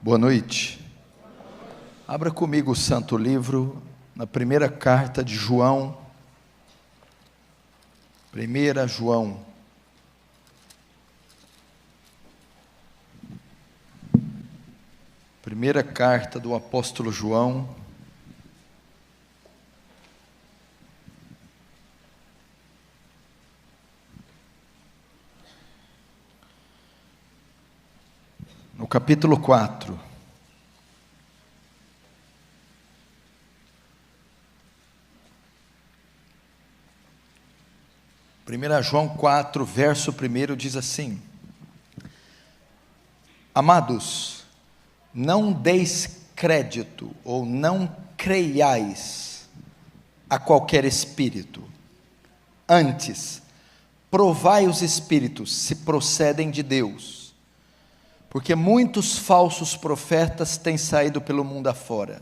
Boa noite. Abra comigo o Santo Livro, na primeira carta de João. 1 João. Primeira carta do apóstolo João. No capítulo 4. João 4, verso 1 diz assim: Amados, não deis crédito ou não creiais a qualquer espírito. Antes, provai os espíritos se procedem de Deus, porque muitos falsos profetas têm saído pelo mundo afora.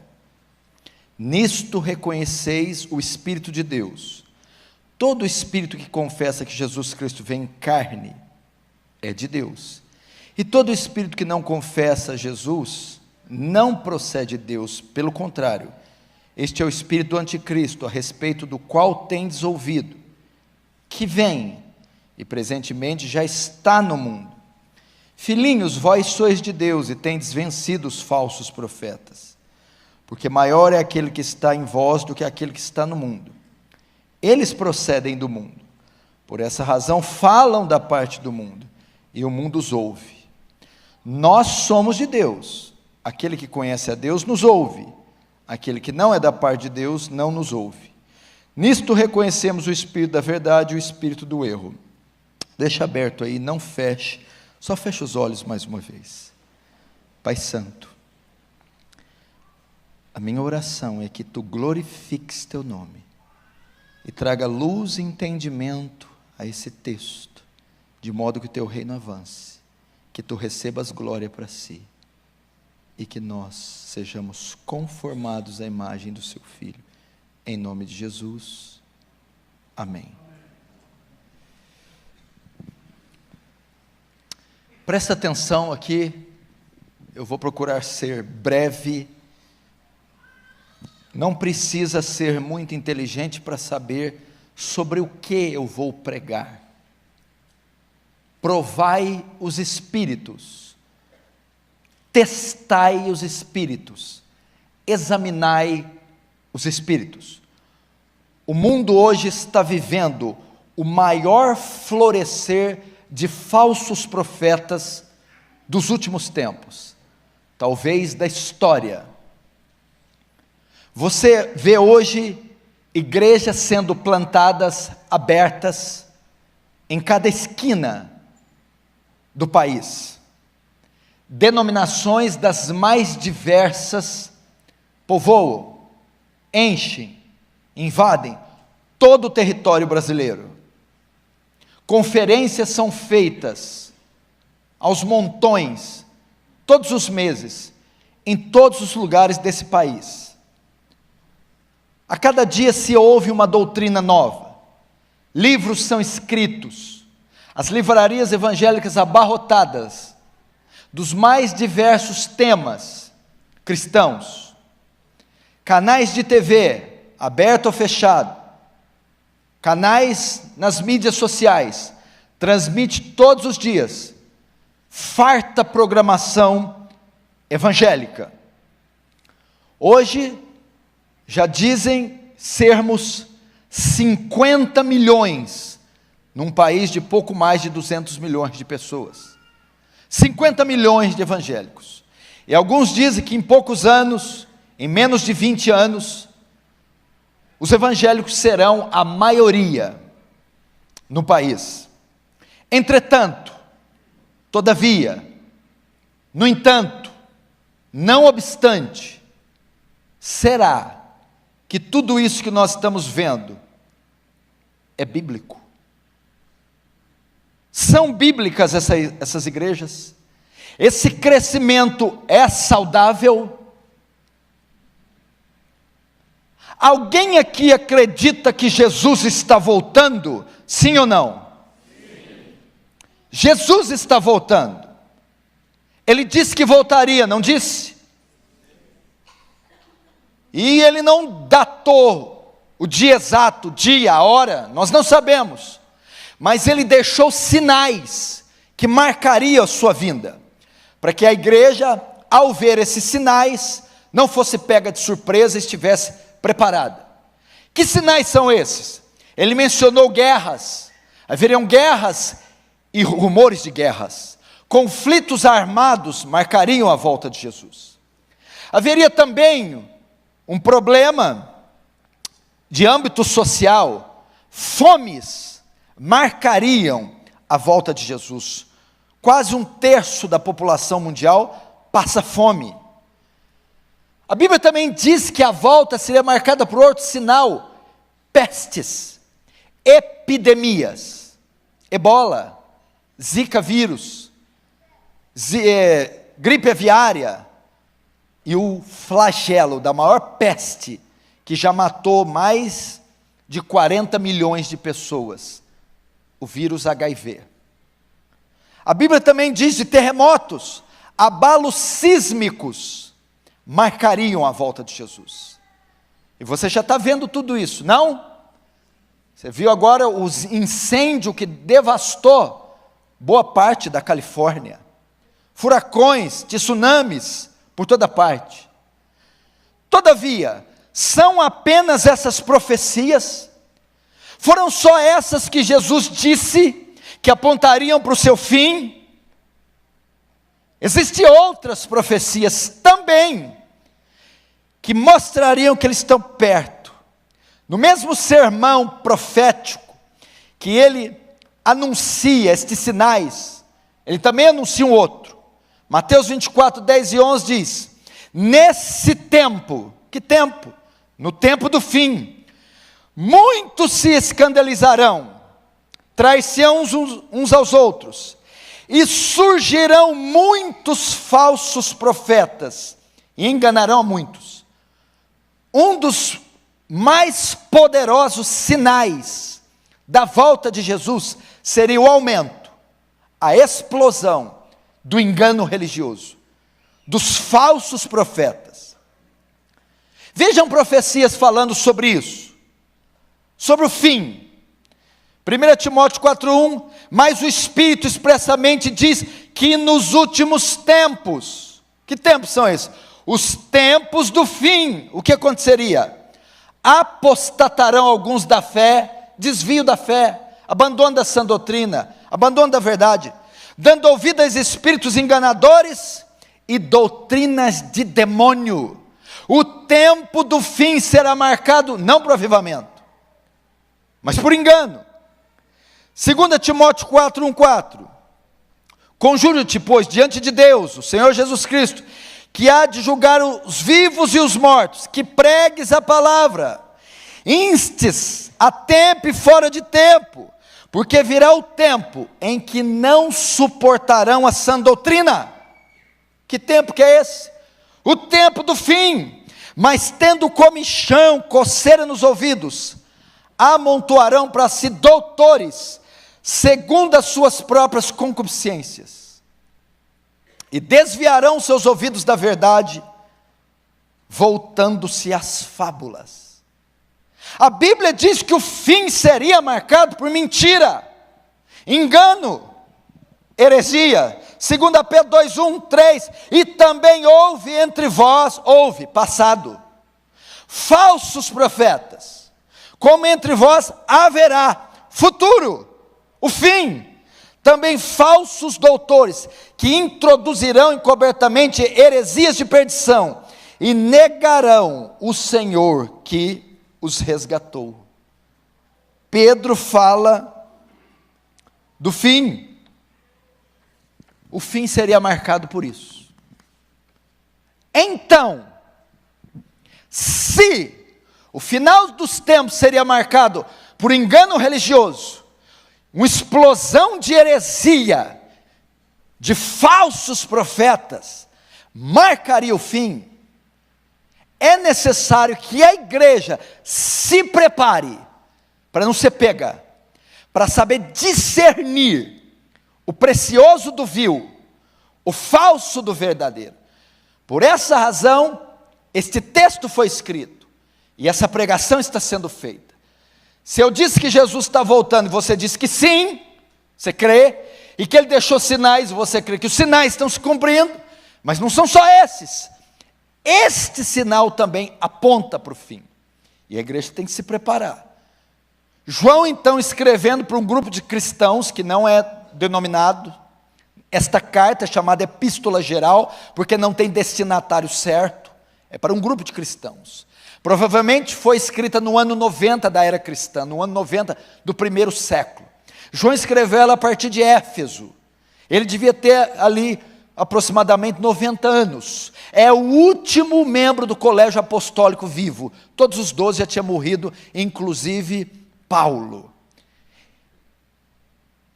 Nisto reconheceis o Espírito de Deus. Todo espírito que confessa que Jesus Cristo vem em carne é de Deus. E todo espírito que não confessa Jesus não procede de Deus, pelo contrário. Este é o espírito do anticristo, a respeito do qual tendes ouvido, que vem e presentemente já está no mundo. Filhinhos, vós sois de Deus e tendes vencido os falsos profetas, porque maior é aquele que está em vós do que aquele que está no mundo. Eles procedem do mundo, por essa razão falam da parte do mundo, e o mundo os ouve. Nós somos de Deus, aquele que conhece a Deus nos ouve, aquele que não é da parte de Deus não nos ouve. Nisto reconhecemos o espírito da verdade e o espírito do erro. Deixa aberto aí, não feche. Só fecha os olhos mais uma vez. Pai Santo, a minha oração é que Tu glorifiques Teu nome e traga luz e entendimento a esse texto, de modo que o Teu reino avance, que Tu recebas glória para Si e que nós sejamos conformados à imagem do Seu Filho. Em nome de Jesus. Amém. Presta atenção aqui, eu vou procurar ser breve. Não precisa ser muito inteligente para saber sobre o que eu vou pregar. Provai os espíritos, testai os espíritos, examinai os espíritos. O mundo hoje está vivendo o maior florescer de falsos profetas dos últimos tempos, talvez da história. Você vê hoje igrejas sendo plantadas, abertas, em cada esquina do país. Denominações das mais diversas povoam, enchem, invadem todo o território brasileiro. Conferências são feitas aos montões, todos os meses, em todos os lugares desse país. A cada dia se ouve uma doutrina nova, livros são escritos, as livrarias evangélicas abarrotadas, dos mais diversos temas cristãos, canais de TV, aberto ou fechado, canais nas mídias sociais, transmite todos os dias, farta programação evangélica. Hoje, já dizem sermos 50 milhões, num país de pouco mais de 200 milhões de pessoas. 50 milhões de evangélicos. E alguns dizem que em poucos anos, em menos de 20 anos, os evangélicos serão a maioria no país. Entretanto, todavia, no entanto, não obstante, será que tudo isso que nós estamos vendo é bíblico? São bíblicas essas igrejas? Esse crescimento é saudável? Alguém aqui acredita que Jesus está voltando? Sim ou não? Sim. Jesus está voltando. Ele disse que voltaria, não disse? E ele não datou o dia exato, o dia, a hora, nós não sabemos. Mas ele deixou sinais que marcariam a sua vinda, para que a igreja, ao ver esses sinais, não fosse pega de surpresa e estivesse preparada. Que sinais são esses? Ele mencionou guerras, haveriam guerras e rumores de guerras. Conflitos armados marcariam a volta de Jesus. Haveria também um problema de âmbito social, fomes marcariam a volta de Jesus. Quase 1/3 da população mundial passa fome. A Bíblia também diz que a volta seria marcada por outro sinal: pestes, epidemias, ebola, zika vírus, gripe aviária e o flagelo da maior peste que já matou mais de 40 milhões de pessoas, o vírus HIV. A Bíblia também diz de terremotos, abalos sísmicos marcariam a volta de Jesus. E você já está vendo tudo isso, não? Você viu agora o incêndio que devastou boa parte da Califórnia, furacões, tsunamis por toda parte. Todavia, são apenas essas profecias? Foram só essas que Jesus disse que apontariam para o seu fim? Existem outras profecias também, que mostrariam que eles estão perto. No mesmo sermão profético, que ele anuncia estes sinais, ele também anuncia um outro. Mateus 24, 10 e 11 diz: nesse tempo, que tempo? No tempo do fim, muitos se escandalizarão, trair-se-ão uns aos outros, e surgirão muitos falsos profetas, e enganarão a muitos. Um dos mais poderosos sinais da volta de Jesus seria o aumento, a explosão do engano religioso, dos falsos profetas. Vejam profecias falando sobre isso, sobre o fim. 1 Timóteo 4,1, mas o Espírito expressamente diz que nos últimos tempos, que tempos são esses? Os tempos do fim, o que aconteceria? Apostatarão alguns da fé, desvio da fé, abandono da sã doutrina, abandono da verdade, dando ouvido aos espíritos enganadores e doutrinas de demônio. O tempo do fim será marcado não por avivamento, mas por engano. 2 Timóteo 4, 1, 4, conjuro-te, pois, diante de Deus, o Senhor Jesus Cristo, que há de julgar os vivos e os mortos, que pregues a palavra, instes a tempo e fora de tempo, porque virá o tempo em que não suportarão a sã doutrina. Que tempo que é esse? O tempo do fim. Mas tendo comichão, coceira nos ouvidos, amontoarão para si doutores, segundo as suas próprias concupiscências, e desviarão seus ouvidos da verdade, voltando-se às fábulas. A Bíblia diz que o fim seria marcado por mentira, engano, heresia. 2 Pedro 2, 1, 3, e também houve entre vós, passado, falsos profetas, como entre vós haverá, futuro, o fim, também falsos doutores, que introduzirão encobertamente heresias de perdição, e negarão o Senhor que os resgatou. Pedro fala do fim. O fim seria marcado por isso. Então, se o final dos tempos seria marcado por engano religioso, uma explosão de heresia, de falsos profetas, marcaria o fim, é necessário que a igreja se prepare para não ser pega, para saber discernir o precioso do vil, o falso do verdadeiro. Por essa razão, este texto foi escrito, e essa pregação está sendo feita. Se eu disse que Jesus está voltando, e você disse que sim, você crê, e que Ele deixou sinais, você crê que os sinais estão se cumprindo, mas não são só esses. Este sinal também aponta para o fim, e a igreja tem que se preparar. João, então, escrevendo para um grupo de cristãos, que não é denominado, esta carta é chamada Epístola Geral, porque não tem destinatário certo, é para um grupo de cristãos. Provavelmente foi escrita no ano 90 da era cristã, no ano 90 do primeiro século. João escreveu ela a partir de Éfeso. Ele devia ter ali aproximadamente 90 anos. É o último membro do colégio apostólico vivo. Todos os 12 já tinham morrido, inclusive Paulo.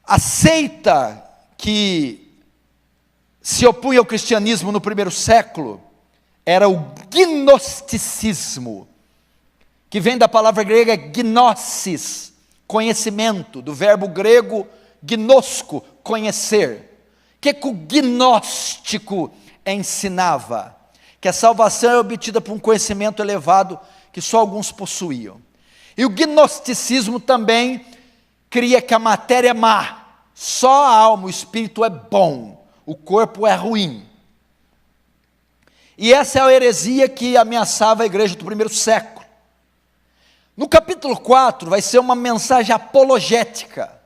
A seita que se opunha ao cristianismo no primeiro século era o gnosticismo, que vem da palavra grega gnosis, conhecimento, do verbo grego gnosko, conhecer. O que o gnóstico ensinava? Que a salvação é obtida por um conhecimento elevado que só alguns possuíam. E o gnosticismo também cria que a matéria é má, só a alma, o espírito é bom, o corpo é ruim. E essa é a heresia que ameaçava a igreja do primeiro século. No capítulo 4 vai ser uma mensagem apologética,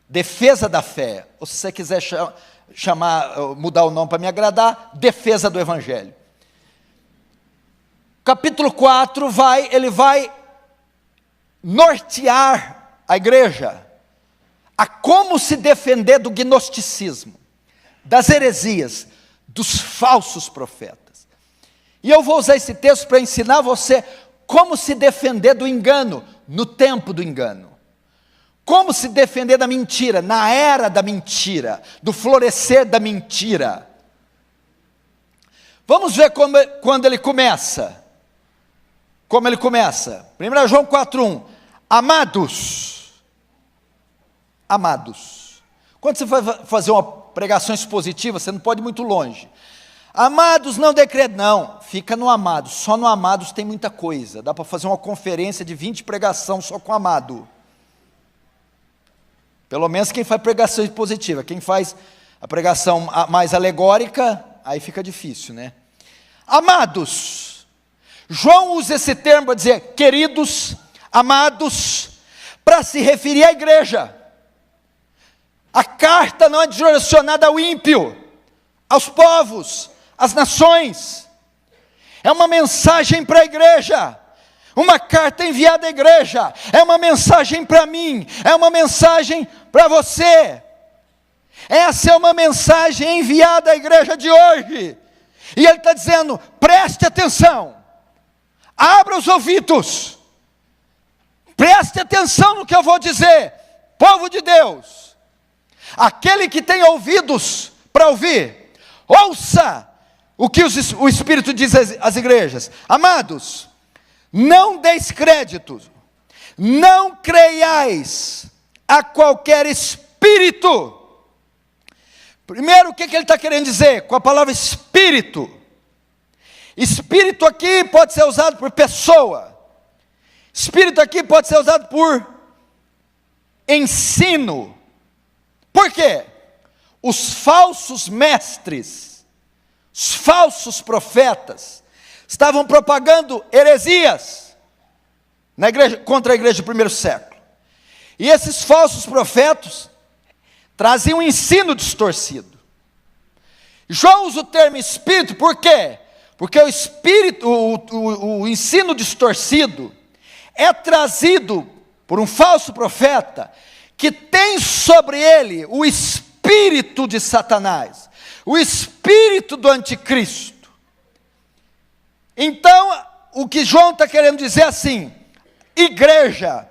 defesa da fé, ou se você quiser mudar o nome para me agradar, defesa do evangelho. Capítulo 4 ele vai nortear a igreja a como se defender do gnosticismo, das heresias, dos falsos profetas. E eu vou usar esse texto para ensinar você como se defender do engano, no tempo do engano. Como se defender da mentira, na era da mentira, do florescer da mentira. Vamos ver quando ele começa. Como ele começa. 1 João 4,1. Amados. Quando você vai fazer uma pregação expositiva, você não pode ir muito longe. Amados, não decreto, não, fica no amado, só no amados tem muita coisa, dá para fazer uma conferência de 20 pregação só com amado. Pelo menos quem faz pregação expositiva, quem faz a pregação mais alegórica, aí fica difícil, né? Amados, João usa esse termo para dizer queridos, amados, para se referir à igreja. A carta não é direcionada ao ímpio, aos povos, às nações. É uma mensagem para a igreja, uma carta enviada à igreja, é uma mensagem para mim, é uma mensagem para você. Essa é uma mensagem enviada à igreja de hoje. E ele está dizendo, preste atenção, abra os ouvidos, preste atenção no que eu vou dizer, povo de Deus. Aquele que tem ouvidos para ouvir, ouça o que o Espírito diz às igrejas. Amados, não deis crédito, não creiais a qualquer espírito. Primeiro, o que ele está querendo dizer com a palavra espírito? Espírito aqui pode ser usado por pessoa, espírito aqui pode ser usado por ensino. Por quê? Os falsos mestres, os falsos profetas, estavam propagando heresias na igreja, contra a igreja do primeiro século. E esses falsos profetas traziam um ensino distorcido. João usa o termo espírito, por quê? Porque o espírito, o ensino distorcido é trazido por um falso profeta que tem sobre ele o espírito de Satanás, o espírito do anticristo. Então, o que João está querendo dizer é assim: igreja,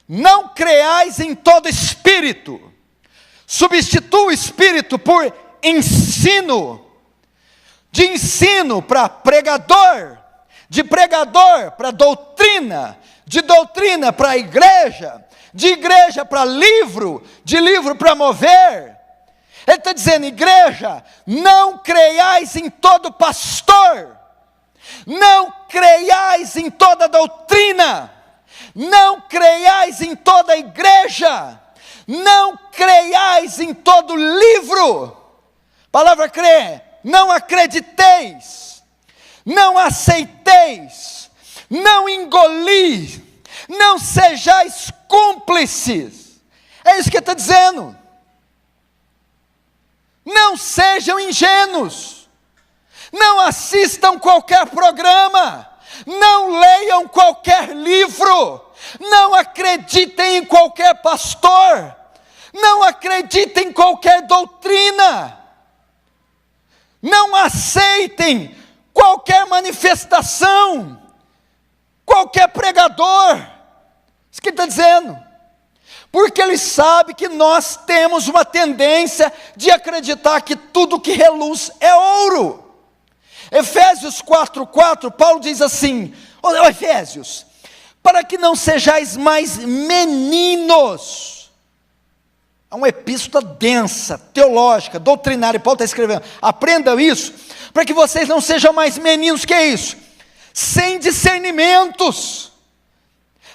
não creais em todo espírito, substitua o espírito por ensino, de ensino para pregador, de pregador para doutrina, de doutrina para igreja, de igreja para livro, de livro para mover. Ele está dizendo: igreja, não creiais em todo pastor, não creiais em toda doutrina, não creiais em toda igreja, não creiais em todo livro. Palavra crer, não acrediteis, não aceiteis, não engoli, não sejais cúmplices. É isso que ele está dizendo. Não sejam ingênuos, não assistam qualquer programa, não leiam qualquer livro, não acreditem em qualquer pastor, não acreditem em qualquer doutrina, não aceitem qualquer manifestação, qualquer pregador. Isso que ele está dizendo. Porque ele sabe que nós temos uma tendência de acreditar que tudo que reluz é ouro. Efésios 4:4, Paulo diz assim: Efésios, para que não sejais mais meninos. É uma epístola densa, teológica, doutrinária. Paulo está escrevendo: aprendam isso, para que vocês não sejam mais meninos. Que é isso? Sem discernimentos.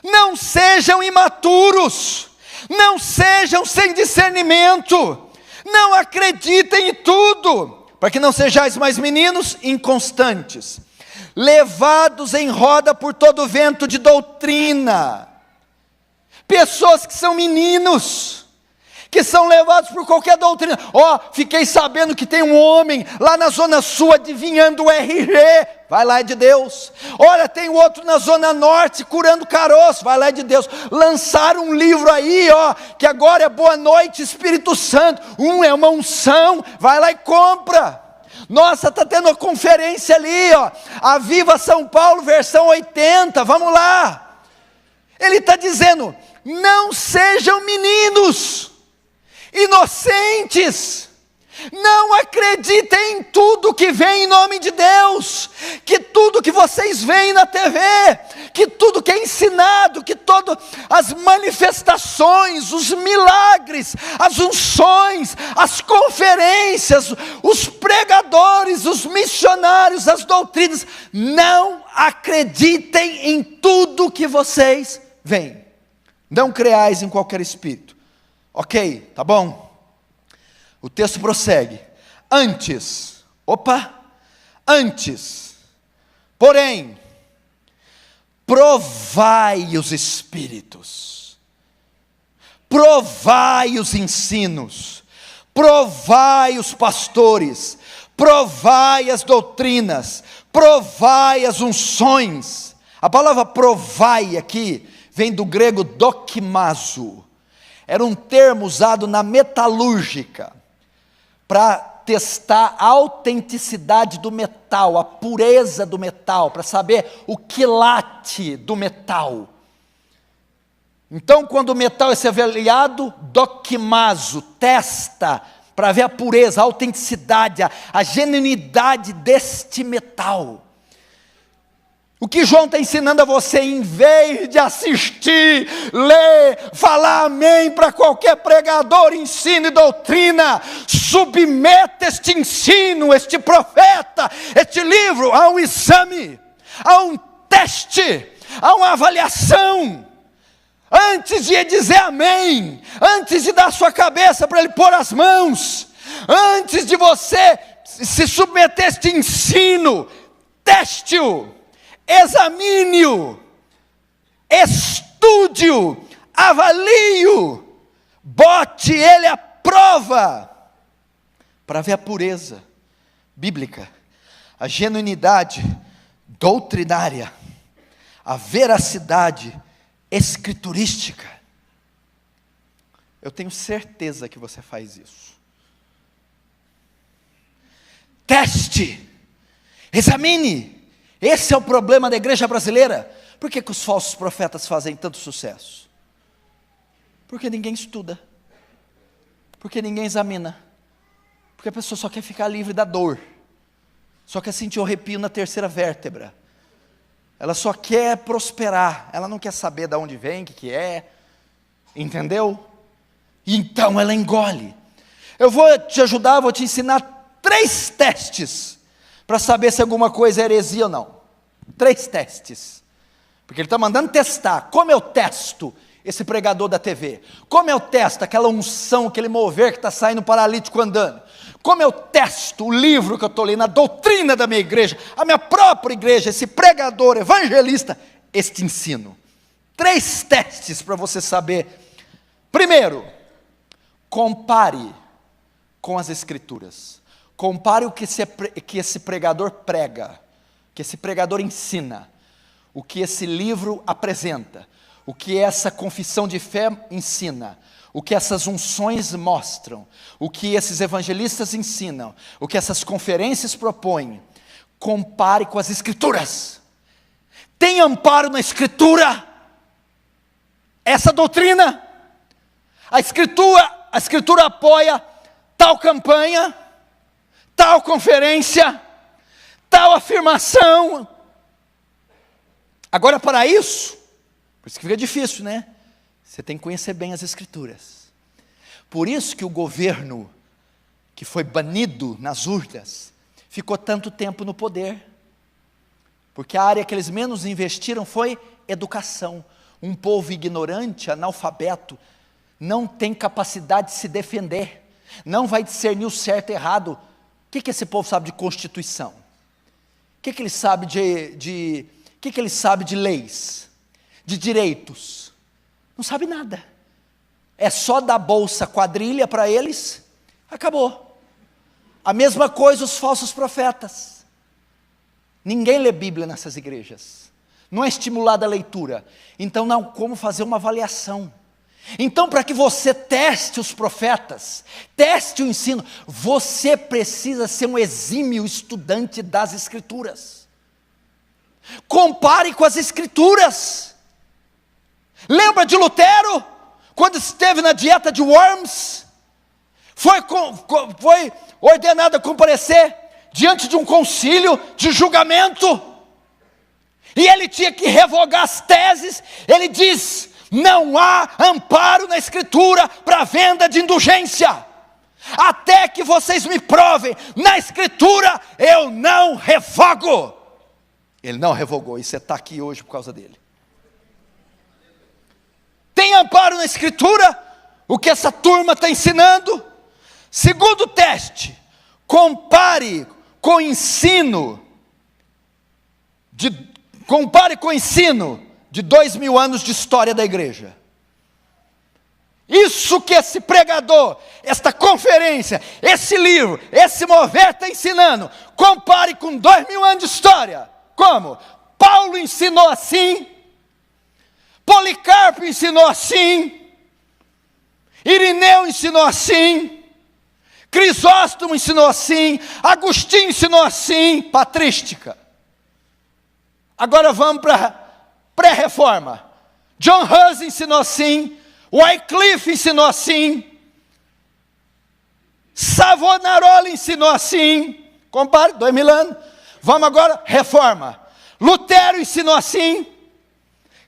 Não sejam imaturos, não sejam sem discernimento, não acreditem em tudo, para que não sejais mais meninos inconstantes, levados em roda por todo vento de doutrina. Pessoas que são meninos, que são levados por qualquer doutrina. Fiquei sabendo que tem um homem lá na Zona Sul adivinhando o RG, vai lá, é de Deus. Olha, tem outro na Zona Norte curando caroço, vai lá, é de Deus. Lançaram um livro aí, que agora é Boa Noite Espírito Santo, é uma unção, vai lá e compra. Nossa, está tendo uma conferência ali, a Viva São Paulo versão 80, vamos lá. Ele está dizendo: não sejam meninos inocentes, não acreditem em tudo que vem em nome de Deus, que tudo que vocês veem na TV, que tudo que é ensinado, que todas as manifestações, os milagres, as unções, as conferências, os pregadores, os missionários, as doutrinas, não acreditem em tudo que vocês veem, não creiais em qualquer espírito. Ok, tá bom? O texto prossegue. Antes, porém, provai os espíritos, provai os ensinos, provai os pastores, provai as doutrinas, provai as unções. A palavra provai aqui vem do grego dokimazo. Era um termo usado na metalúrgica para testar a autenticidade do metal, a pureza do metal, para saber o quilate do metal. Então, quando o metal é avaliado, dokimazo, testa para ver a pureza, a autenticidade, a genuinidade deste metal. O que João está ensinando a você, em vez de assistir, ler, falar amém para qualquer pregador, ensino e doutrina, submeta este ensino, este profeta, este livro a um exame, a um teste, a uma avaliação. Antes de dizer amém, antes de dar sua cabeça para ele pôr as mãos, antes de você se submeter a este ensino, teste-o. Examine-o, estude-o, avalie-o, bote ele à prova, para ver a pureza bíblica, a genuinidade doutrinária, a veracidade escriturística. Eu tenho certeza que você faz isso. Teste, examine. Esse é o problema da igreja brasileira. Por que os falsos profetas fazem tanto sucesso? Porque ninguém estuda, porque ninguém examina, porque a pessoa só quer ficar livre da dor, só quer sentir o arrepio na terceira vértebra, ela só quer prosperar, ela não quer saber de onde vem, o que é, entendeu? E então ela engole. Eu vou te ajudar, vou te ensinar 3 testes para saber se alguma coisa é heresia ou não. 3 testes. Porque ele está mandando testar. Como eu testo esse pregador da TV? Como eu testo aquela unção, aquele mover que está saindo paralítico andando? Como eu testo o livro que eu estou lendo, a doutrina da minha igreja, a minha própria igreja, esse pregador, evangelista, este ensino? 3 testes para você saber. Primeiro, compare com as Escrituras. Compare o que esse pregador prega, que esse pregador ensina, o que esse livro apresenta, o que essa confissão de fé ensina, o que essas unções mostram, o que esses evangelistas ensinam, o que essas conferências propõem. Compare com as Escrituras. Tem amparo na Escritura essa doutrina? A Escritura apoia tal campanha, tal conferência, tal afirmação. Agora, para isso, por isso que fica difícil, né? Você tem que conhecer bem as Escrituras. Por isso que o governo que foi banido nas urnas ficou tanto tempo no poder. Porque a área que eles menos investiram foi educação. Um povo ignorante, analfabeto, não tem capacidade de se defender, não vai discernir o certo e errado. O que esse povo sabe de Constituição? O que ele sabe que ele sabe de leis, de direitos? Não sabe nada. É só dar bolsa quadrilha para eles, acabou. A mesma coisa os falsos profetas. Ninguém lê Bíblia nessas igrejas, não é estimulada a leitura, então não há como fazer uma avaliação. Então, para que você teste os profetas, teste o ensino, você precisa ser um exímio estudante das Escrituras. Compare com as Escrituras. Lembra de Lutero? Quando esteve na dieta de Worms, foi ordenado a comparecer diante de um concílio de julgamento, e ele tinha que revogar as teses. Ele diz: não há amparo na Escritura para venda de indulgência. Até que vocês me provem na Escritura, eu não revogo. Ele não revogou, e você está aqui hoje por causa dele. Tem amparo na Escritura o que essa turma está ensinando? Segundo teste, compare com o ensino de 2000 anos de história da igreja. Isso que esse pregador, esta conferência, esse livro, esse mover está ensinando, compare com 2000 anos de história. Como? Paulo ensinou assim, Policarpo ensinou assim, Irineu ensinou assim, Crisóstomo ensinou assim, Agostinho ensinou assim, patrística. Agora vamos para pré-reforma. John Hus ensinou assim, Wycliffe ensinou assim, Savonarola ensinou assim. Compare, 2000 anos. Vamos agora, reforma. Lutero ensinou assim,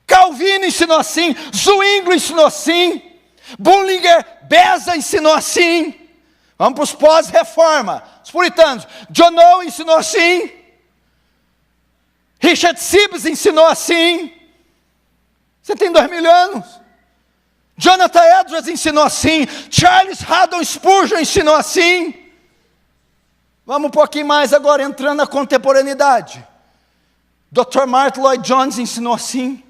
Calvino ensinou assim, Zwinglio ensinou assim, Bullinger, Beza ensinou assim. Vamos para os pós-reforma, os puritanos. John Owen ensinou assim, Richard Sibbes ensinou assim. Você tem 2000 anos. Jonathan Edwards ensinou assim, Charles Haddon Spurgeon ensinou assim. Vamos um pouquinho mais agora, entrando na contemporaneidade. Dr. Martin Lloyd Jones ensinou assim.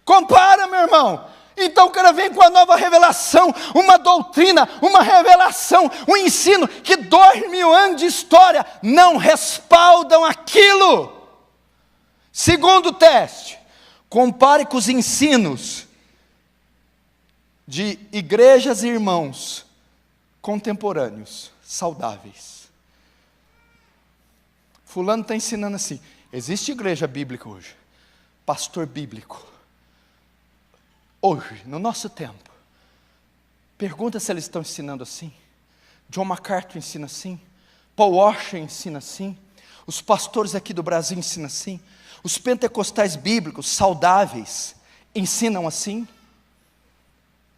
Compara, meu irmão. Então o cara vem com a nova revelação, uma doutrina, uma revelação, um ensino que 2000 anos de história não respaldam aquilo. Segundo teste, compare com os ensinos de igrejas e irmãos contemporâneos, saudáveis. Fulano está ensinando assim. Existe igreja bíblica hoje, pastor bíblico. Hoje, no nosso tempo, pergunta se eles estão ensinando assim. John MacArthur ensina assim, Paul Washer ensina assim, os pastores aqui do Brasil ensinam assim, os pentecostais bíblicos saudáveis ensinam assim?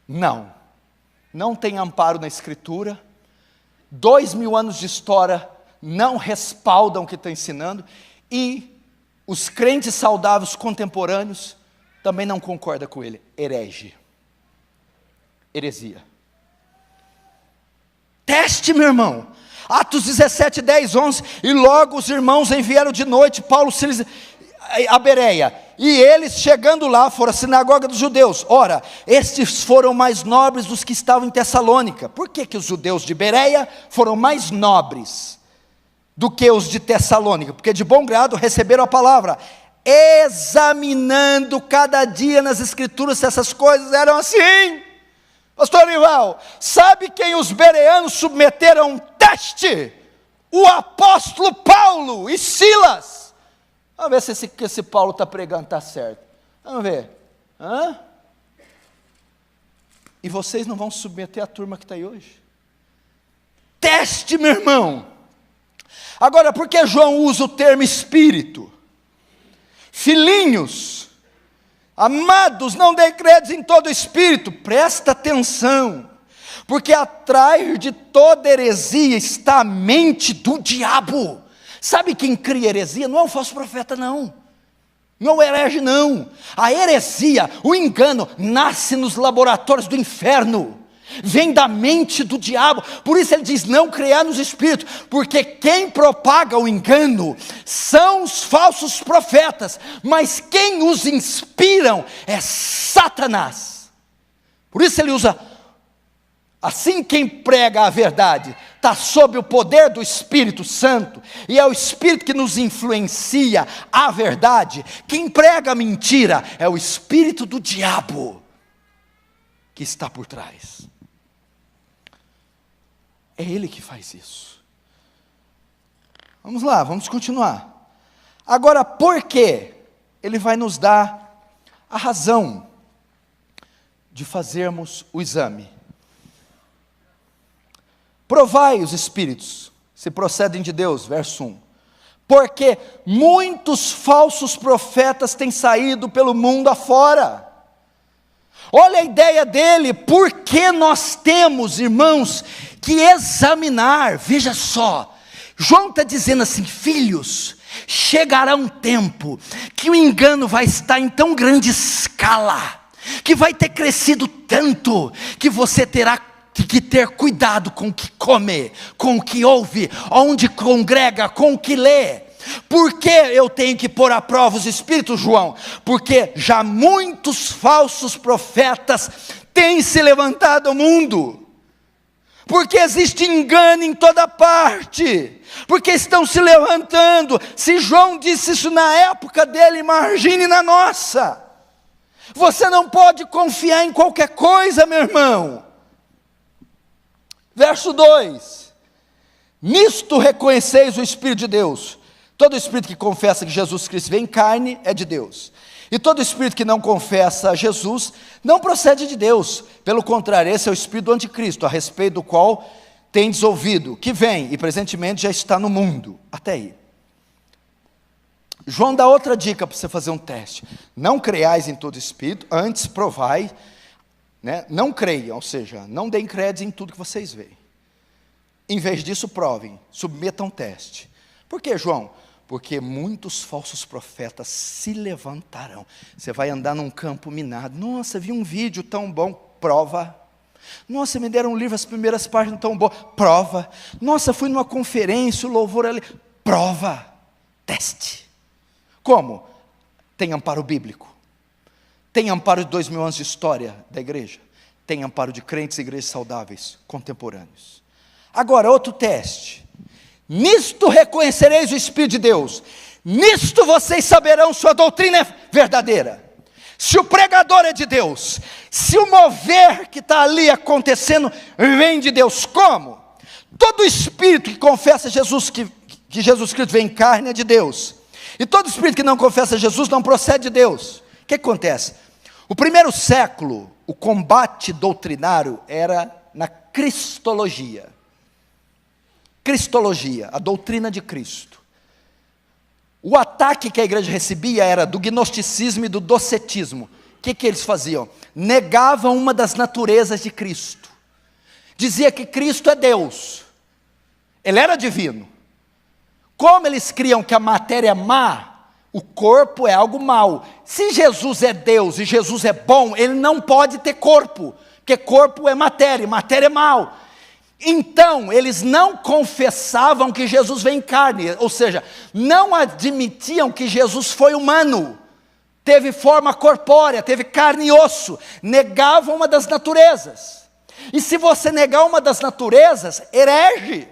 Não tem amparo na Escritura, 2000 anos de história não respaldam o que está ensinando, e os crentes saudáveis contemporâneos também não concordam com ele. Herege. Heresia. Teste, meu irmão. Atos 17, 10, 11, e logo os irmãos enviaram de noite Paulo, Silas, a Bereia, e eles chegando lá foram à sinagoga dos judeus. Ora, estes foram mais nobres dos que estavam em Tessalônica. Por que os judeus de Bereia foram mais nobres do que os de Tessalônica? Porque de bom grado receberam a palavra, examinando cada dia nas escrituras se essas coisas eram assim. Pastor Rival, sabe quem os bereanos submeteram a um teste? O apóstolo Paulo e Silas. Vamos ver se esse Paulo está pregando está certo. Vamos ver. Hã? E vocês não vão submeter a turma que está aí hoje? Teste, meu irmão. Agora, por que João usa o termo espírito? Filhinhos, amados, não dê crédito em todo espírito. Presta atenção, porque atrás de toda heresia está a mente do diabo. Sabe quem cria heresia? Não é um falso profeta, não. Não é herege, não. A heresia, o engano, nasce nos laboratórios do inferno. Vem da mente do diabo. Por isso ele diz, não creia nos espíritos, porque quem propaga o engano são os falsos profetas, mas quem os inspiram é Satanás. Por isso ele usa, assim quem prega a verdade, está sob o poder do Espírito Santo, e é o Espírito que nos influencia a verdade. Quem prega a mentira é o espírito do diabo, que está por trás. É ele que faz isso. Vamos lá, vamos continuar. Agora, por quê? Ele vai nos dar a razão de fazermos o exame. Provai os espíritos, se procedem de Deus, verso 1. Porque muitos falsos profetas têm saído pelo mundo afora. Olha a ideia dele, porque nós temos, irmãos, que examinar. Veja só, João está dizendo assim, filhos, chegará um tempo que o engano vai estar em tão grande escala, que vai ter crescido tanto, que você terá que ter cuidado com o que come, com o que ouve, onde congrega, com o que lê. Por que eu tenho que pôr à prova os espíritos, João? Porque já muitos falsos profetas têm se levantado ao mundo, porque existe engano em toda parte, porque estão se levantando. Se João disse isso na época dele, imagine na nossa. Você não pode confiar em qualquer coisa, meu irmão. Verso 2: nisto reconheceis o Espírito de Deus. Todo espírito que confessa que Jesus Cristo veio em carne é de Deus, e todo espírito que não confessa a Jesus não procede de Deus. Pelo contrário, esse é o espírito do anticristo, a respeito do qual tendes ouvido, que vem e presentemente já está no mundo. Até aí. João dá outra dica para você fazer um teste. Não creiais em todo espírito, antes provai, né? Não creiam, ou seja, não deem crédito em tudo que vocês veem. Em vez disso, provem, submetam um teste. Por que, João? Porque muitos falsos profetas se levantarão. Você vai andar num campo minado. Nossa, vi um vídeo tão bom. Prova. Nossa, me deram um livro, as primeiras páginas tão boas. Prova. Nossa, fui numa conferência, o louvor ali. Prova. Teste. Como? Tem amparo bíblico. Tem amparo de 2000 anos de história da igreja. Tem amparo de crentes e igrejas saudáveis, contemporâneos. Agora, outro teste. Nisto reconhecereis o Espírito de Deus. Nisto vocês saberão se a doutrina é verdadeira, se o pregador é de Deus, se o mover que está ali acontecendo vem de Deus. Como? Todo espírito que confessa Jesus, que Jesus Cristo vem em carne, é de Deus. E todo espírito que não confessa Jesus não procede de Deus. O que acontece? O primeiro século, o combate doutrinário era na cristologia. Cristologia, a doutrina de Cristo. O ataque que a igreja recebia era do gnosticismo e do docetismo. O que eles faziam? Negavam uma das naturezas de Cristo. Dizia que Cristo é Deus, Ele era divino. Como eles criam que a matéria é má, o corpo é algo mau. Se Jesus é Deus e Jesus é bom, ele não pode ter corpo, porque corpo é matéria é mal. Então, eles não confessavam que Jesus veio em carne, ou seja, não admitiam que Jesus foi humano, teve forma corpórea, teve carne e osso, negavam uma das naturezas. E se você negar uma das naturezas, herege.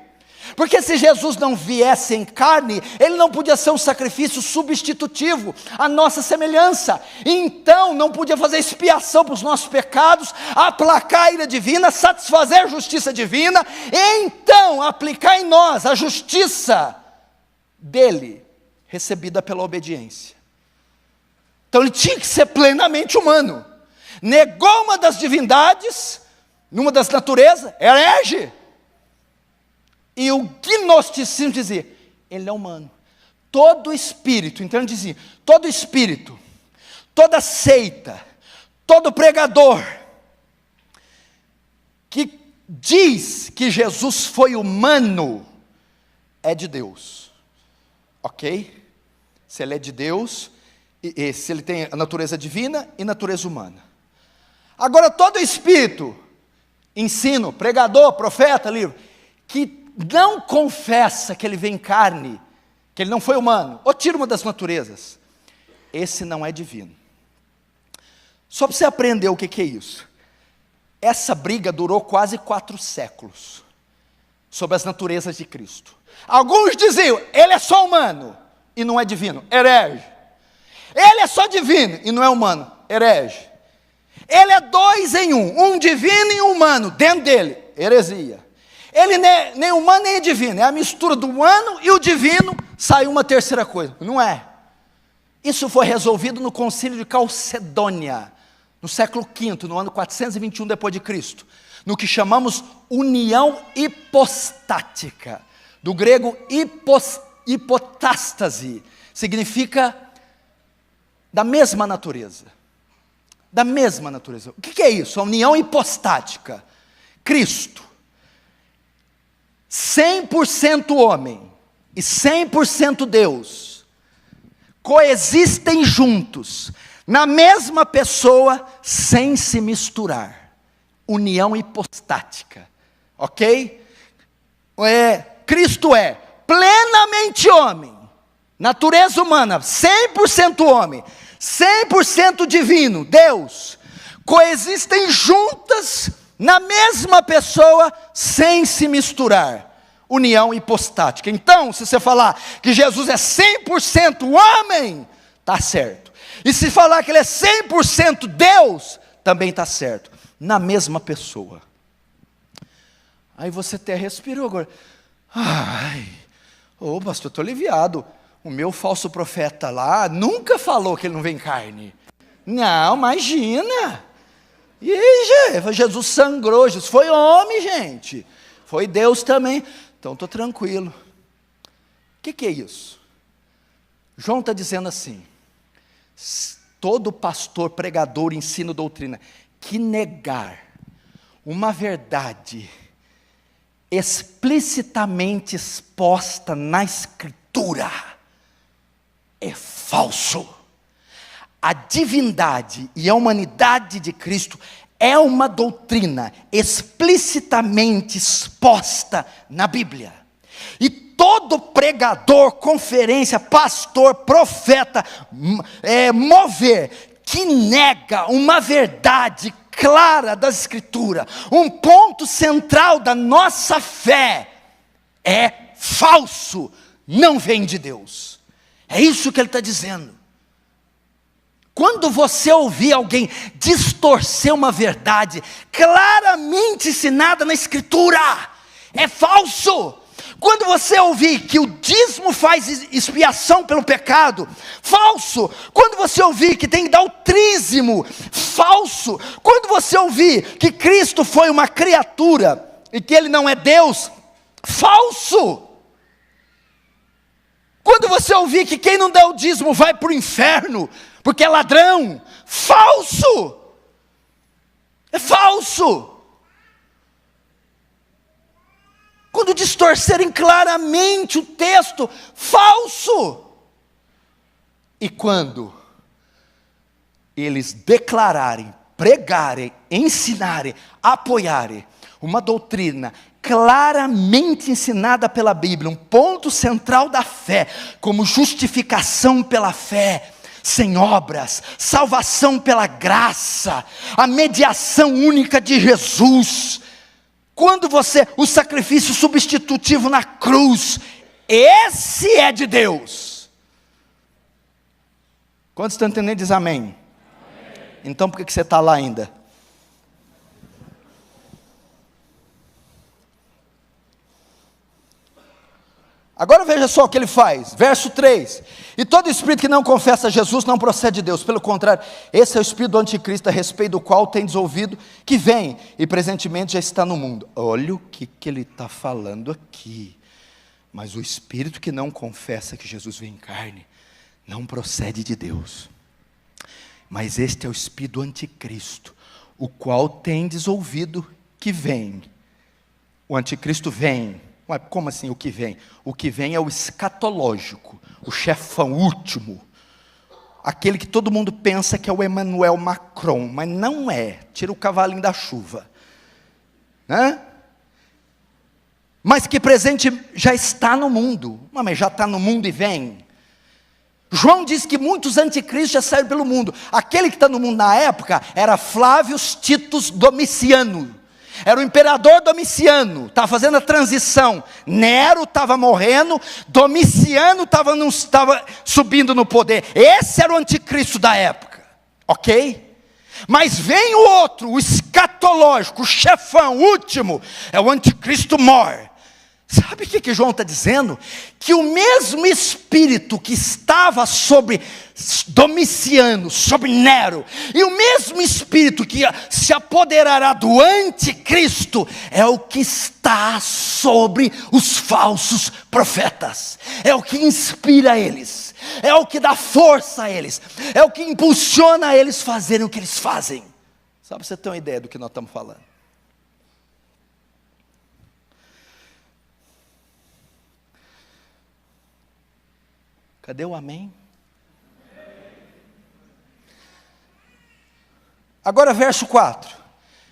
Porque se Jesus não viesse em carne, ele não podia ser um sacrifício substitutivo, à nossa semelhança. Então, não podia fazer expiação para os nossos pecados, aplacar a ira divina, satisfazer a justiça divina, e então aplicar em nós a justiça dele, recebida pela obediência. Então, ele tinha que ser plenamente humano. Negou uma das divindades, numa das naturezas, herege. E o gnosticismo dizia, ele é humano. Todo espírito, então ele dizia, todo espírito, toda seita, todo pregador, que diz que Jesus foi humano, é de Deus. Ok? Se ele é de Deus, e se ele tem a natureza divina e natureza humana. Agora todo espírito, ensino, pregador, profeta, livro, que não confessa que ele vem em carne, que ele não foi humano, ou tira uma das naturezas, esse não é divino. Só para você aprender o que é isso. Essa briga durou quase 4 séculos, sobre as naturezas de Cristo. Alguns diziam, ele é só humano, e não é divino, herege. Ele é só divino, e não é humano, herege. Ele é 2 em 1, um divino e um humano, dentro dele, heresia. Ele nem humano nem divino, é a mistura do humano e o divino, saiu uma terceira coisa, não é. Isso foi resolvido no concílio de Calcedônia, no século V, no ano 421 depois de Cristo, no que chamamos união hipostática, do grego hipotástase, significa da mesma natureza, da mesma natureza. O que é isso? A união hipostática. Cristo, 100% homem e 100% Deus, coexistem juntos, na mesma pessoa, sem se misturar. União hipostática, ok? Cristo é plenamente homem, natureza humana, 100% homem, 100% divino, Deus, coexistem juntas, na mesma pessoa, sem se misturar. União hipostática. Então, se você falar que Jesus é 100% homem, está certo. E se falar que ele é 100% Deus, também está certo. Na mesma pessoa. Aí você até respirou agora. Ai, pastor, estou aliviado. O meu falso profeta lá nunca falou que ele não vem carne. Não, imagina. E Jesus sangrou, Jesus foi homem, gente. Foi Deus também. Então estou tranquilo. O que é isso? João está dizendo assim, todo pastor, pregador, ensino, doutrina, que negar uma verdade explicitamente exposta na Escritura, é falso. A divindade e a humanidade de Cristo é uma doutrina explicitamente exposta na Bíblia. E todo pregador, conferência, pastor, profeta, mover, que nega uma verdade clara das Escrituras, um ponto central da nossa fé, é falso, não vem de Deus. É isso que ele está dizendo. Quando você ouvir alguém distorcer uma verdade claramente ensinada na Escritura, é falso. Quando você ouvir que o dízimo faz expiação pelo pecado, falso. Quando você ouvir que tem que dar o trízimo, falso. Quando você ouvir que Cristo foi uma criatura e que Ele não é Deus, falso. Quando você ouvir que quem não dá o dízimo vai para o inferno, porque é ladrão, falso. É falso. quando distorcerem claramente o texto falso, e quando eles declararem, pregarem, ensinarem, apoiarem uma doutrina claramente ensinada pela Bíblia, um ponto central da fé, como justificação pela fé, sem obras, salvação pela graça, a mediação única de Jesus, quando o sacrifício substitutivo na cruz, esse é de Deus. Quantos estão entendendo? Diz amém. Então por que você está lá ainda? Agora veja só o que ele faz, verso 3, e todo espírito que não confessa Jesus não procede de Deus, pelo contrário, esse é o espírito do anticristo, a respeito do qual tendes ouvido, que vem, e presentemente já está no mundo. Olha o que ele está falando aqui, mas o espírito que não confessa que Jesus veio em carne, não procede de Deus, mas este é o espírito do anticristo, o qual tendes ouvido que vem. O anticristo vem. Mas como assim o que vem? O que vem é o escatológico, o chefão último, aquele que todo mundo pensa que é o Emmanuel Macron, mas não é, tira o cavalinho da chuva, né? Mas que presente já está no mundo, mas já está no mundo e vem. João diz que muitos anticristos já saíram pelo mundo. Aquele que está no mundo na época era Flávio Titus Domiciano. Era o imperador Domiciano, estava fazendo a transição. Nero estava morrendo, Domiciano estava subindo no poder. Esse era o anticristo da época, ok? Mas vem o outro, o escatológico, o chefão, o último, é o anticristo mor. Sabe o que João está dizendo? Que o mesmo espírito que estava sobre Domiciano, sobre Nero, e o mesmo espírito que se apoderará do anticristo, é o que está sobre os falsos profetas, é o que inspira eles, é o que dá força a eles, é o que impulsiona eles a fazerem o que eles fazem. Só para você ter uma ideia do que nós estamos falando. Cadê o amém? Agora verso 4.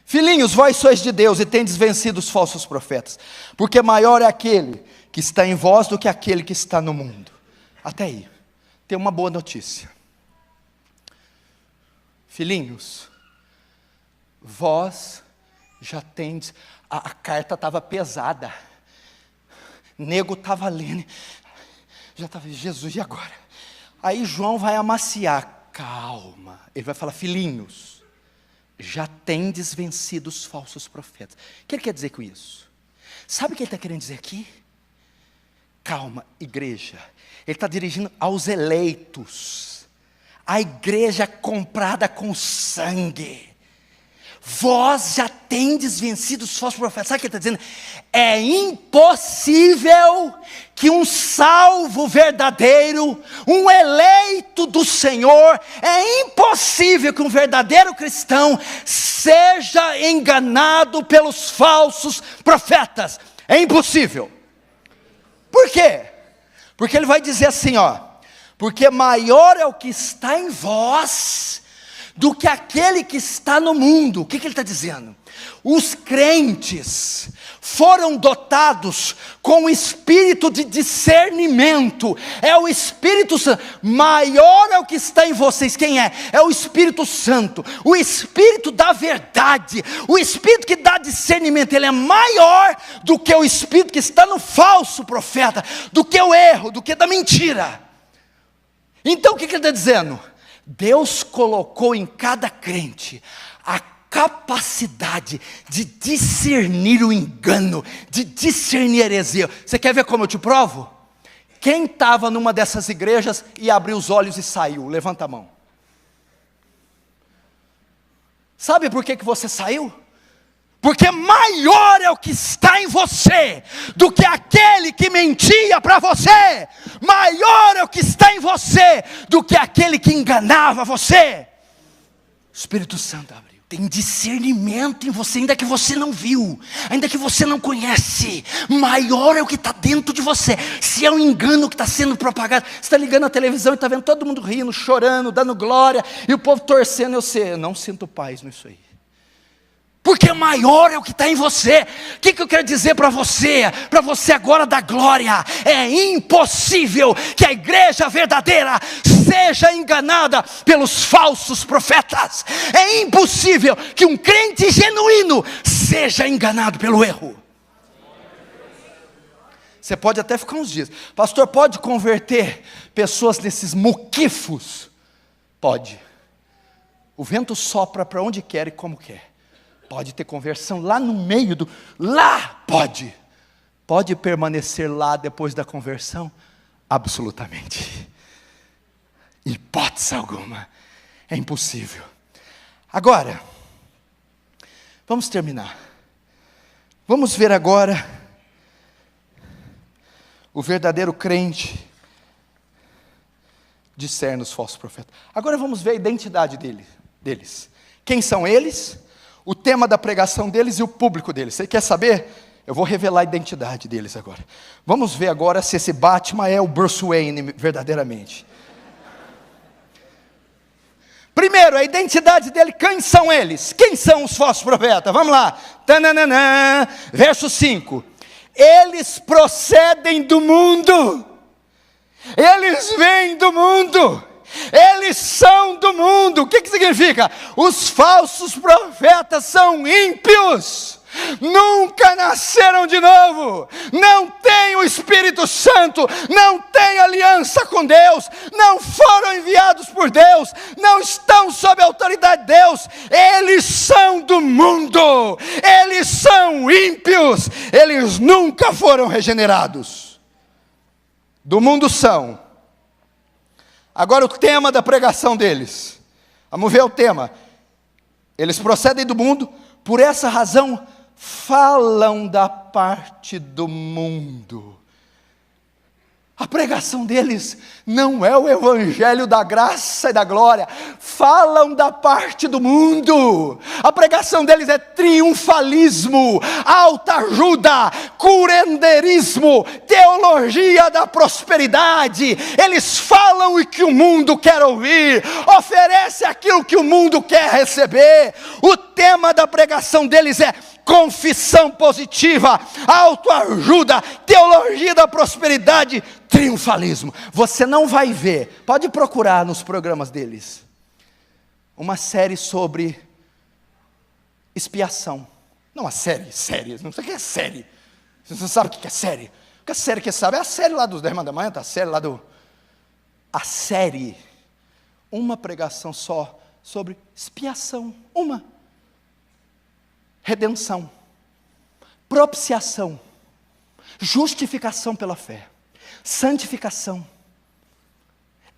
Filhinhos, vós sois de Deus e tendes vencido os falsos profetas, porque maior é aquele que está em vós do que aquele que está no mundo. Até aí, tem uma boa notícia. Filhinhos, vós já tendes, a carta estava pesada, nego estava lendo, já estava, Jesus, e agora? Aí João vai amaciar, calma, ele vai falar, filhinhos, já tendes vencido os falsos profetas. O que ele quer dizer com isso? Sabe o que ele está querendo dizer aqui? Calma, igreja, ele está dirigindo aos eleitos, a igreja comprada com sangue. Vós já tendes vencido os falsos profetas. Sabe o que ele está dizendo? É impossível que um salvo verdadeiro, um eleito do Senhor, é impossível que um verdadeiro cristão seja enganado pelos falsos profetas. É impossível. Por quê? Porque ele vai dizer assim, ó, porque maior é o que está em vós do que aquele que está no mundo. O que ele está dizendo? Os crentes foram dotados com o espírito de discernimento, é o Espírito Santo, maior é o que está em vocês, quem é? É o Espírito Santo, o Espírito da verdade, o Espírito que dá discernimento, ele é maior do que o Espírito que está no falso profeta, do que o erro, do que da mentira. Então o que ele está dizendo? Deus colocou em cada crente a capacidade de discernir o engano, de discernir a heresia. Você quer ver como eu te provo? Quem estava numa dessas igrejas e abriu os olhos e saiu? Levanta a mão. Sabe por que você saiu? Porque maior é o que está em você do que aquele que mentia para você. Maior é o que está em você do que aquele que enganava você. O Espírito Santo abriu. Tem discernimento em você, ainda que você não viu, ainda que você não conhece. Maior é o que está dentro de você. Se é um engano que está sendo propagado, você está ligando a televisão e está vendo todo mundo rindo, chorando, dando glória, e o povo torcendo, eu não sinto paz nisso aí. Porque maior é o que está em você. O que eu quero dizer para você? Para você agora dar glória. É impossível que a igreja verdadeira seja enganada pelos falsos profetas. É impossível que um crente genuíno seja enganado pelo erro. Você pode até ficar uns dias. Pastor, pode converter pessoas nesses muquifos? Pode. O vento sopra para onde quer e como quer. Pode ter conversão lá no meio do... Lá pode. Pode permanecer lá depois da conversão? Absolutamente. Hipótese alguma. É impossível. Agora, vamos terminar. Vamos ver agora o verdadeiro crente discerne os falsos profetas. Agora vamos ver a identidade deles. Quem são eles? O tema da pregação deles e o público deles. Você quer saber? Eu vou revelar a identidade deles agora. Vamos ver agora se esse Batman é o Bruce Wayne verdadeiramente. Primeiro, a identidade dele, quem são eles? Quem são os falsos profetas? Vamos lá. Tananana, verso 5. Eles procedem do mundo. Eles vêm do mundo. Eles são do mundo. O que significa? Os falsos profetas são ímpios, nunca nasceram de novo, não têm o Espírito Santo, não têm aliança com Deus, não foram enviados por Deus, não estão sob a autoridade de Deus. Eles são do mundo, eles são ímpios, eles nunca foram regenerados. Do mundo são. Agora o tema da pregação deles. Vamos ver o tema. Eles procedem do mundo, por essa razão falam da parte do mundo. A pregação deles não é o evangelho da graça e da glória. Falam da parte do mundo. A pregação deles é triunfalismo, autoajuda, curanderismo, teologia da prosperidade. Eles falam o que o mundo quer ouvir, oferece aquilo que o mundo quer receber. O tema da pregação deles é confissão positiva, autoajuda, teologia da prosperidade, triunfalismo. Você não vai ver, pode procurar nos programas deles, uma série sobre expiação. Não uma série, não sei o que é série. Você não sabe o que é série. O que é série que sabe? É a série lá dos 10 mandamentos, a série lá do... A série, uma pregação só sobre expiação, uma. Redenção, propiciação, justificação pela fé, santificação,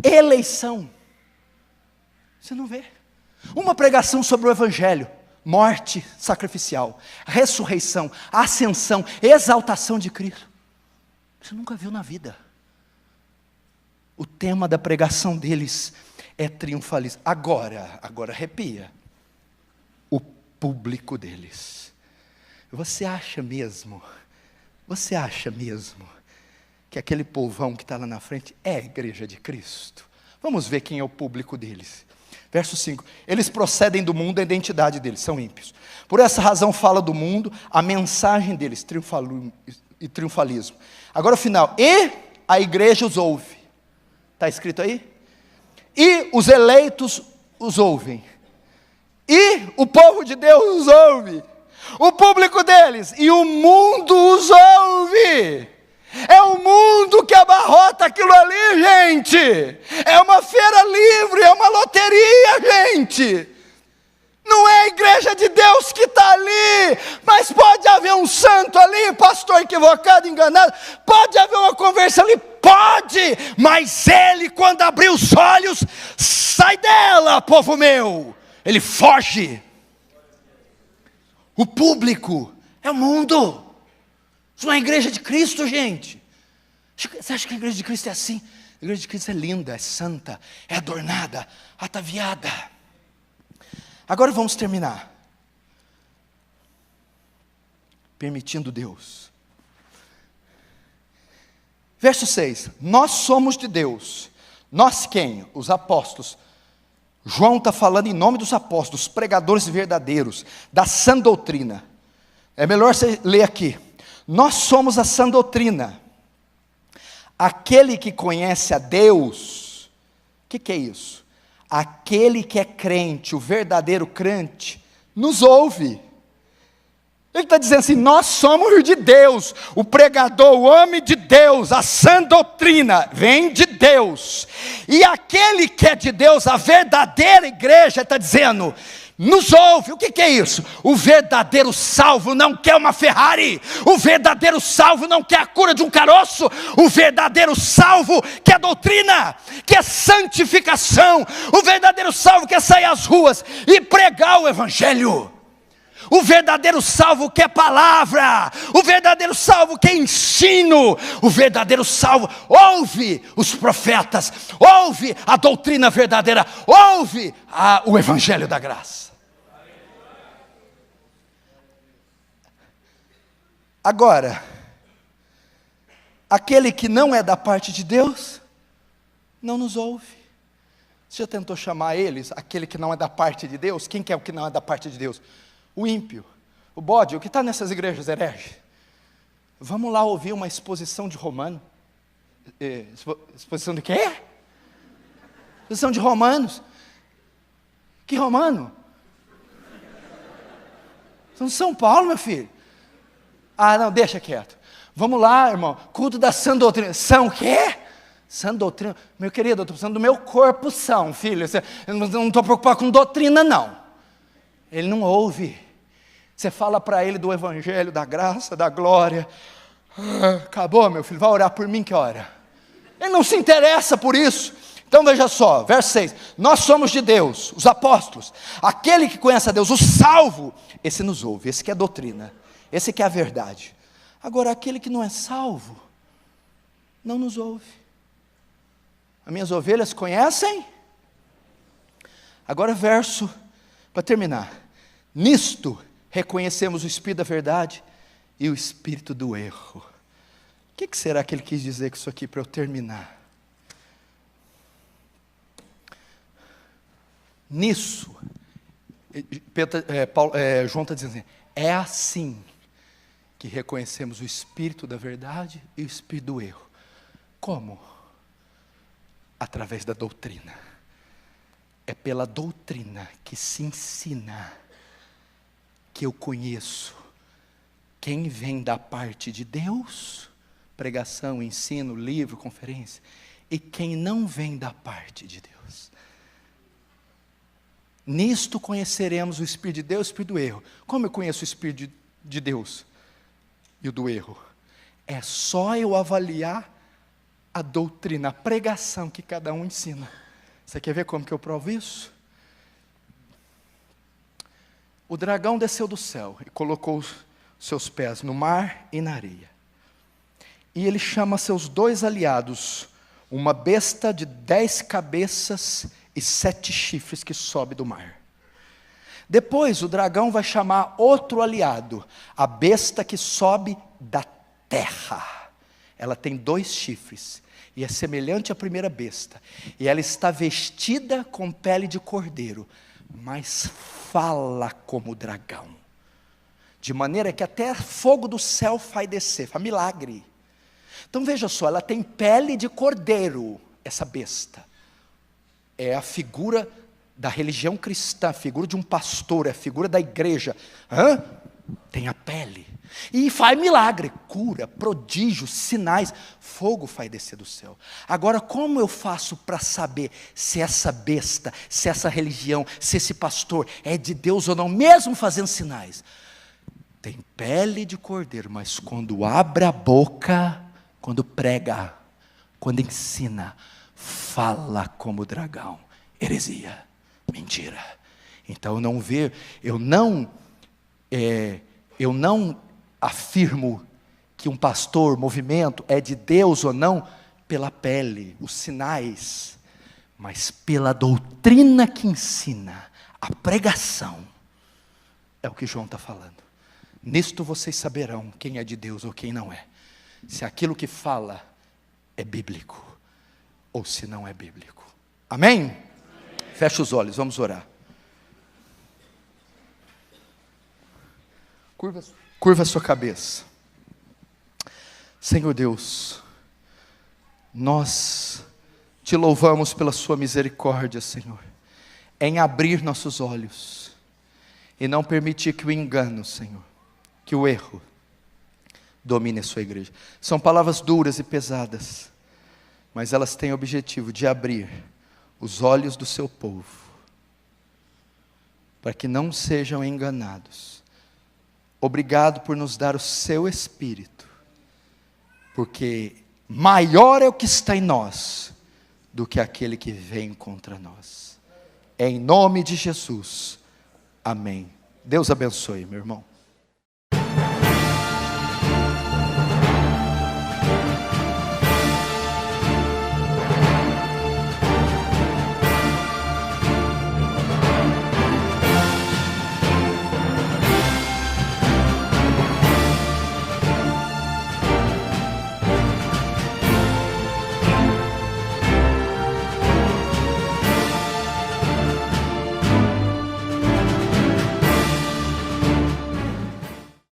eleição. Você não vê? Uma pregação sobre o evangelho, morte sacrificial, ressurreição, ascensão, exaltação de Cristo. Você nunca viu na vida. O tema da pregação deles é triunfalismo. Agora arrepia. Público deles. Você acha mesmo que aquele povão que está lá na frente é a igreja de Cristo? Vamos ver quem é o público deles. Verso 5. Eles procedem do mundo, a identidade deles, são ímpios. Por essa razão fala do mundo, a mensagem deles, triunfalismo. Agora o final. E a igreja os ouve. Está escrito aí? E os eleitos os ouvem. E o povo de Deus os ouve, o público deles, e o mundo os ouve. É o mundo que abarrota aquilo ali, gente. É uma feira livre, é uma loteria, gente. Não é a igreja de Deus que está ali, mas pode haver um santo ali, pastor equivocado, enganado, pode haver uma conversão ali, pode, mas ele, quando abrir os olhos, sai dela, povo meu. Ele foge. O público é o mundo. Isso não é a igreja de Cristo, gente. Você acha que a igreja de Cristo é assim? A igreja de Cristo é linda, é santa, é adornada, ataviada. Agora vamos terminar. Permitindo Deus. Verso 6. Nós somos de Deus. Nós quem? Os apóstolos. João está falando em nome dos apóstolos, pregadores verdadeiros, da sã doutrina. É melhor você ler aqui. Nós somos a sã doutrina. Aquele que conhece a Deus, o que é isso? Aquele que é crente, o verdadeiro crente, nos ouve. Ele está dizendo assim, nós somos de Deus, o pregador, o homem de Deus, a sã doutrina, vem de Deus, e aquele que é de Deus, a verdadeira igreja, está dizendo, nos ouve. O que é isso? O verdadeiro salvo não quer uma Ferrari, o verdadeiro salvo não quer a cura de um caroço, o verdadeiro salvo quer doutrina, quer santificação, o verdadeiro salvo quer sair às ruas e pregar o evangelho. O verdadeiro salvo quer palavra, o verdadeiro salvo quer ensino, o verdadeiro salvo ouve os profetas, ouve a doutrina verdadeira, ouve o evangelho da graça. Agora, aquele que não é da parte de Deus, não nos ouve. Você já tentou chamar eles, aquele que não é da parte de Deus? Quem que é o que não é da parte de Deus? O ímpio, o bode, o que está nessas igrejas hereges. Vamos lá ouvir uma exposição de Romano. Exposição de quê? Exposição de Romanos. Que Romano? São de São Paulo, meu filho. Ah, não, deixa quieto. Vamos lá, irmão, culto da sã doutrina. São o quê? Sã doutrina. Meu querido, eu estou precisando do meu corpo são, filho. Eu não estou preocupado com doutrina, não. Ele não ouve. Você fala para ele do evangelho, da graça, da glória. Acabou, meu filho, vai orar por mim, que hora? Ele não se interessa por isso. Então veja só, verso 6. Nós somos de Deus, os apóstolos. Aquele que conhece a Deus, o salvo, esse nos ouve, esse que é doutrina, esse que é a verdade. Agora, aquele que não é salvo, não nos ouve. As minhas ovelhas conhecem? Agora verso, para terminar. Nisto reconhecemos o Espírito da verdade e o Espírito do erro. O que será que ele quis dizer com isso aqui para eu terminar? Nisso, João está dizendo assim, é assim que reconhecemos o Espírito da verdade e o Espírito do erro. Como? Através da doutrina. É pela doutrina que se ensina que eu conheço quem vem da parte de Deus, pregação, ensino, livro, conferência, e quem não vem da parte de Deus. Nisto conheceremos o Espírito de Deus e o Espírito do erro. Como eu conheço o Espírito de Deus e o do erro? É só eu avaliar a doutrina, a pregação que cada um ensina. Você quer ver como que eu provo isso? O dragão desceu do céu e colocou os seus pés no mar e na areia. E ele chama seus 2 aliados, uma besta de 10 cabeças e 7 chifres que sobe do mar. Depois o dragão vai chamar outro aliado, a besta que sobe da terra. Ela tem 2 chifres e é semelhante à primeira besta. E ela está vestida com pele de cordeiro, mas fala como dragão. De maneira que até fogo do céu faz descer, faz milagre. Então veja só, ela tem pele de cordeiro, essa besta. É a figura da religião cristã, a figura de um pastor, é a figura da igreja. Tem a pele. E faz milagre, cura, prodígios, sinais. Fogo faz descer do céu. Agora, como eu faço para saber se essa besta, se essa religião, se esse pastor é de Deus ou não, mesmo fazendo sinais? Tem pele de cordeiro, mas quando abre a boca, quando prega, quando ensina, fala como dragão. Heresia, mentira. Então eu não afirmo que um pastor, movimento, é de Deus ou não, pela pele, os sinais, mas pela doutrina que ensina, A pregação é o que João está falando. Nisto vocês saberão quem é de Deus ou quem não é. Se aquilo que fala é bíblico ou se não é bíblico. Amém? Amém. Fecha os olhos, vamos orar. Curva a sua cabeça. Senhor Deus, nós te louvamos pela sua misericórdia, Senhor, em abrir nossos olhos e não permitir que o engano, Senhor, que o erro domine a sua igreja. São palavras duras e pesadas, mas elas têm o objetivo de abrir os olhos do seu povo, para que não sejam enganados. Obrigado por nos dar o seu Espírito, porque maior é o que está em nós do que aquele que vem contra nós. Em nome de Jesus, amém. Deus abençoe, meu irmão.